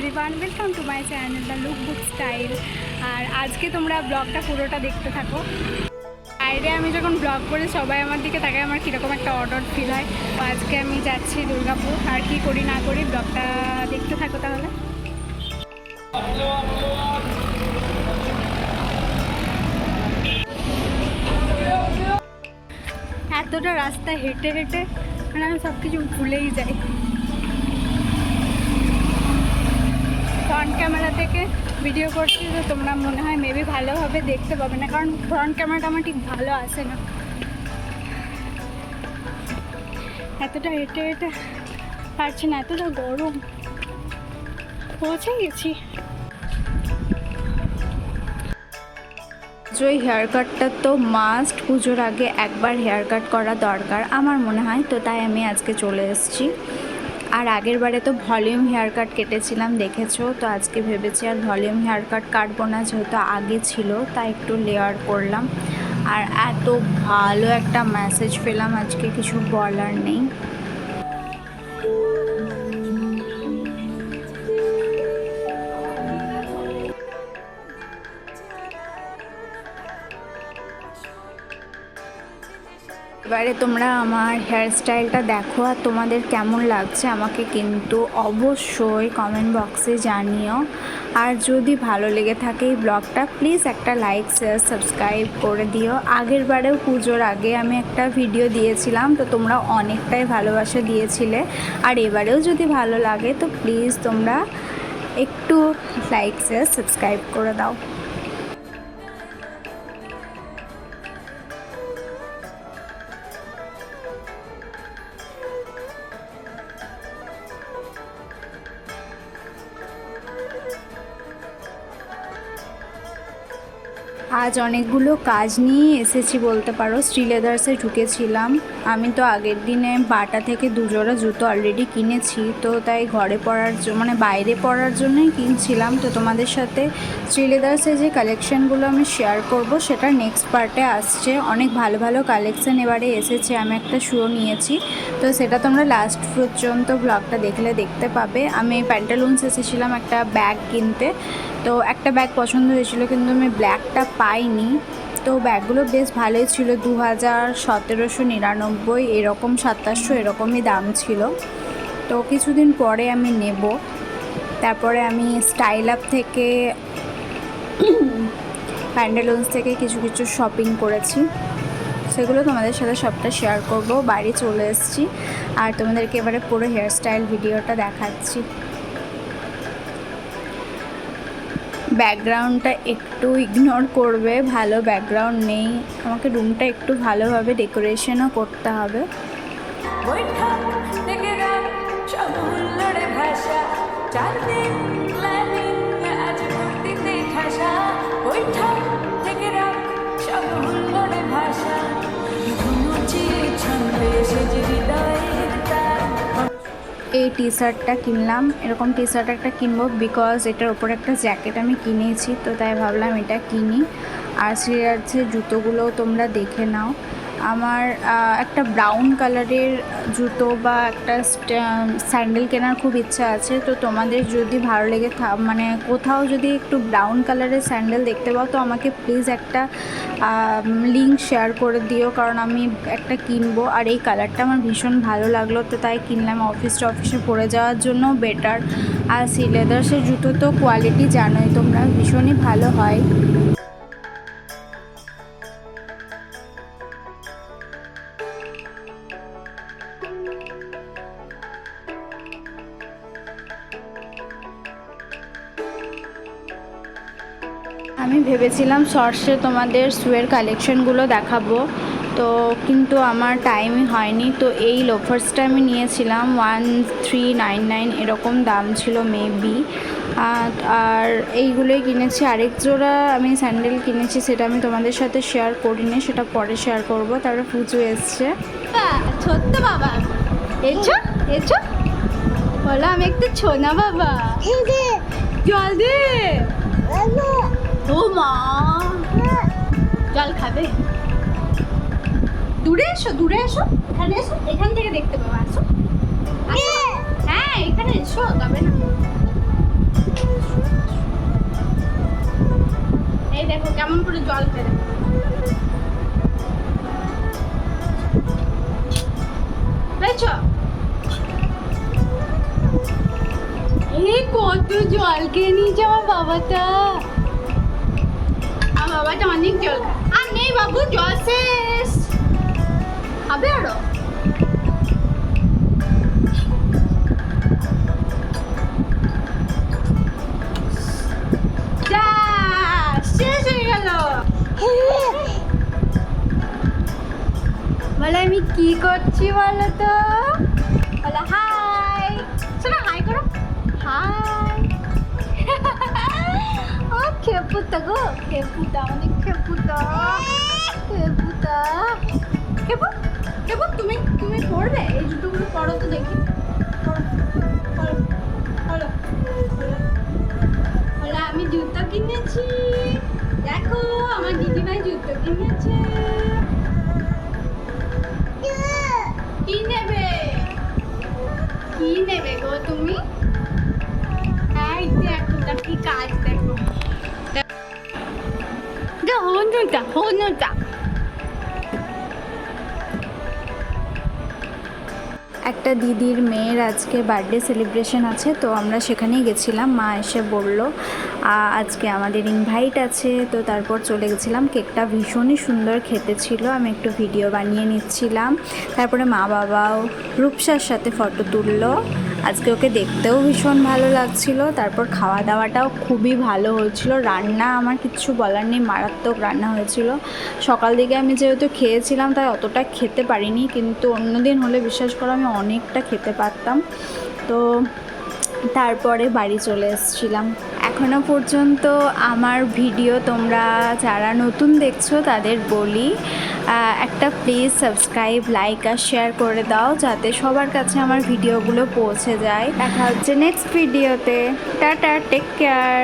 Everyone, welcome to my channel the look book style. আর আজকে তোমরা ব্লগটা পুরোটা দেখতে থাকো। বাইরে আমি যখন ব্লগ করি সবাই আমার দিকে তাকায়, আমার কীরকম একটা অড ফিল হয়। তো আজকে আমি যাচ্ছি দুর্গাপুর, আর কি করি না করি ব্লগটা দেখতে থাকো তাহলে। এতটা রাস্তা হেঁটে হেঁটে মানে আমি সব কিছু ভুলেই যাই। ফ্রন্ট ক্যামেরা থেকে ভিডিও করছি তো তোমরা মনে হয় মেবি ভালোভাবে দেখতে পাবে না, কারণ ফ্রন্ট ক্যামেরাটা আমার ঠিক ভালো আসে না। এতটা হেঁটে হেঁটে পারছি না, এতটা গরম। পৌঁছে গেছি। ওই হেয়ার কাটটা তো মাস্ট, পুজোর আগে একবার হেয়ার কাট করা দরকার আমার মনে হয়, তো তাই আমি আজকে চলে এসেছি। আর আগের বারে তো ভলিউম হেয়ার কাট কেটেছিলাম দেখেছো, তো আজকে ভেবেছি আর ভলিউম হেয়ার কাট কাটবো না, যেহেতু আগে ছিল তাই একটু লেয়ার করলাম। আর এত ভালো একটা মেসেজ পেলাম আজকে, কিছু বলার নেই। এবারে তোমরা আমার হেয়ারস্টাইলটা দেখো আর তোমাদের কেমন লাগছে আমাকে কিন্তু অবশ্যই কমেন্ট বক্সে জানিও। আর যদি ভালো লেগে থাকে এই ব্লগটা, প্লিজ একটা লাইক শেয়ার সাবস্ক্রাইব করে দিও। আগের বারেও পুজোর আগে আমি একটা ভিডিও দিয়েছিলাম, তো তোমরা অনেকটাই ভালোবাসা দিয়েছিলে। আর এবারেও যদি ভালো লাগে তো প্লিজ তোমরা একটু লাইক শেয়ার সাবস্ক্রাইব করে দাও। আজ অনেকগুলো কাজ নিয়ে এসেছি বলতে পারো। শ্রীলেদার্সে ঢুকেছিলাম। আমি তো আগের দিনে বাটা থেকে দুজোড়া জুতো অলরেডি কিনেছি, তো তাই ঘরে পরার মানে বাইরে পরার জন্যই কিনছিলাম। তো তোমাদের সাথে শ্রীলেদার্সে যে কালেকশানগুলো আমি শেয়ার করব সেটা নেক্সট পার্টে আসছে। অনেক ভালো ভালো কালেকশান এবারে এসেছে। আমি একটা শুও নিয়েছি, তো সেটা তোমরা লাস্ট পর্যন্ত ব্লগটা দেখলে দেখতে পাবে। আমি প্যান্টালুন্স এসেছিলাম একটা ব্যাগ কিনতে, তো একটা ব্যাগ পছন্দ হয়েছিল কিন্তু আমি ব্ল্যাকটা পাইনি। তো ব্যাগগুলো বেশ ভালোই ছিল, 2799 এরকম, 2700 এরকমই দাম ছিল। তো কিছুদিন পরে আমি নেব। তারপরে আমি স্টাইল আপ থেকে প্যান্টালুন্স থেকে কিছু কিছু শপিং করেছি, সেগুলো তোমাদের সাথে সবটা শেয়ার করব। বাড়ি চলে এসেছি আর তোমাদেরকে এবারে পুরো হেয়ারস্টাইল ভিডিওটা দেখাচ্ছি। ব্যাকগ্রাউন্ডটা একটু ইগনোর করবে, ভালো ব্যাকগ্রাউন্ড নেই। আমাকে রুমটা একটু ভালোভাবে ডেকোরেশনও করতে হবে। এই টি শার্টটা কিনলাম, এরকম টি শার্ট একটা কিনবো বিকজ এটার ওপর একটা জ্যাকেট আমি কিনেছি, তো তাই ভাবলাম এটা কিনি। আর শ্রীলেদার্সের জুতোগুলোও তোমরা দেখে নাও। আমার একটা ব্রাউন কালারের জুতো বা একটা স্যান্ডেল কেনার খুব ইচ্ছা আছে। তো তোমাদের যদি ভালো লেগে মানে কোথাও যদি একটু ব্রাউন কালারের স্যান্ডেল দেখতে পাও তো আমাকে প্লিজ একটা লিঙ্ক শেয়ার করে দিও, কারণ আমি একটা কিনবো। আর এই কালারটা আমার ভীষণ ভালো লাগলো, তো তাই কিনলাম। অফিসে পরে যাওয়ার জন্য বেটার। আর শ্রীলেদার্সের জুতো তো কোয়ালিটি জানোই তোমরা, ভীষণই ভালো হয়। আমি ভেবেছিলাম শর্টসে তোমাদের শুয়ের কালেকশানগুলো দেখাবো, তো কিন্তু আমার টাইমই হয়নি। তো এই লোফার্সটা আমি নিয়েছিলাম 1399 এরকম দাম ছিল মেবি। আর এইগুলোই কিনেছি। আরেক জোড়া আমি স্যান্ডেল কিনেছি, সেটা আমি তোমাদের সাথে শেয়ার করিনি, সেটা পরে শেয়ার করব। তারপরে পুজো এসছে। ছোট্ট বাবা এসো এসো, বলো আমি একটু ছোনা বাবা। জল দে। ও মা, জল খাবে? দূরে এসো, দূরে এসো, এখানে এসো, এখান থেকে দেখতে পাবো। আসো, হ্যাঁ এখানে এসো, তবে না এই দেখো কেমন করে জল খেয়ে দেখো। দেখছো এই কত জল খেয়ে নিয়েছে আমার বাবাটা অনেক জল আর নেই বাবু, জল শেষ হবে আরো। যা শেষ হয়ে গেল। বলে আমি কি করছি বলো তো, বলো হাই, শোনো হাই করো, হাই। ও খেপুতা গো, খেপুতা আমাদের খেপুতা, খেপুতা, খেপু খেপু তুমি তুমি পড়বে, এই জুতোগুলো পড়ো তো দেখি, বলো আমি জুতো কিনেছি, দেখো আমার দিদিভাই জুতো কিনেছে। কি নেবে, কি নেবে গো তুমি? এই দেখো তা কি কাজ, দেখো হনুটা হনুটা। একটা দিদির মেয়ের আজকে বার্থডে সেলিব্রেশন আছে, তো আমরা সেখানেই গেছিলাম। মা এসে বলল আজকে আমাদের ইনভাইট আছে, তো তারপর চলে গেছিলাম। কেকটা ভীষণই সুন্দর খেতে ছিল, আমি একটু ভিডিও বানিয়ে নিচ্ছিলাম। তারপরে মা বাবাও রূপসার সাথে ফটো তুললো। আজকে ওকে দেখতেও ভীষণ ভালো লাগছিল। তারপর খাওয়া দাওয়াটাও খুবই ভালো হয়েছিল। রান্না আমার কিচ্ছু বলার নেই, মারাত্মক রান্না হয়েছিল। সকাল দিকে আমি যেহেতু খেয়েছিলাম তাই অতটা খেতে পারিনি, কিন্তু অন্যদিন হলে বিশ্বাস করো আমি অনেকটা খেতে পারতাম। তো তারপরে বাড়ি চলে এসেছিলাম। এখনও পর্যন্ত আমার ভিডিও তোমরা যারা নতুন দেখছো তাদের বলি একটা প্লিজ সাবস্ক্রাইব, লাইক আর শেয়ার করে দাও, যাতে সবার কাছে আমার ভিডিওগুলো পৌঁছে যায়। দেখা হচ্ছে নেক্সট ভিডিওতে। Tata, take care.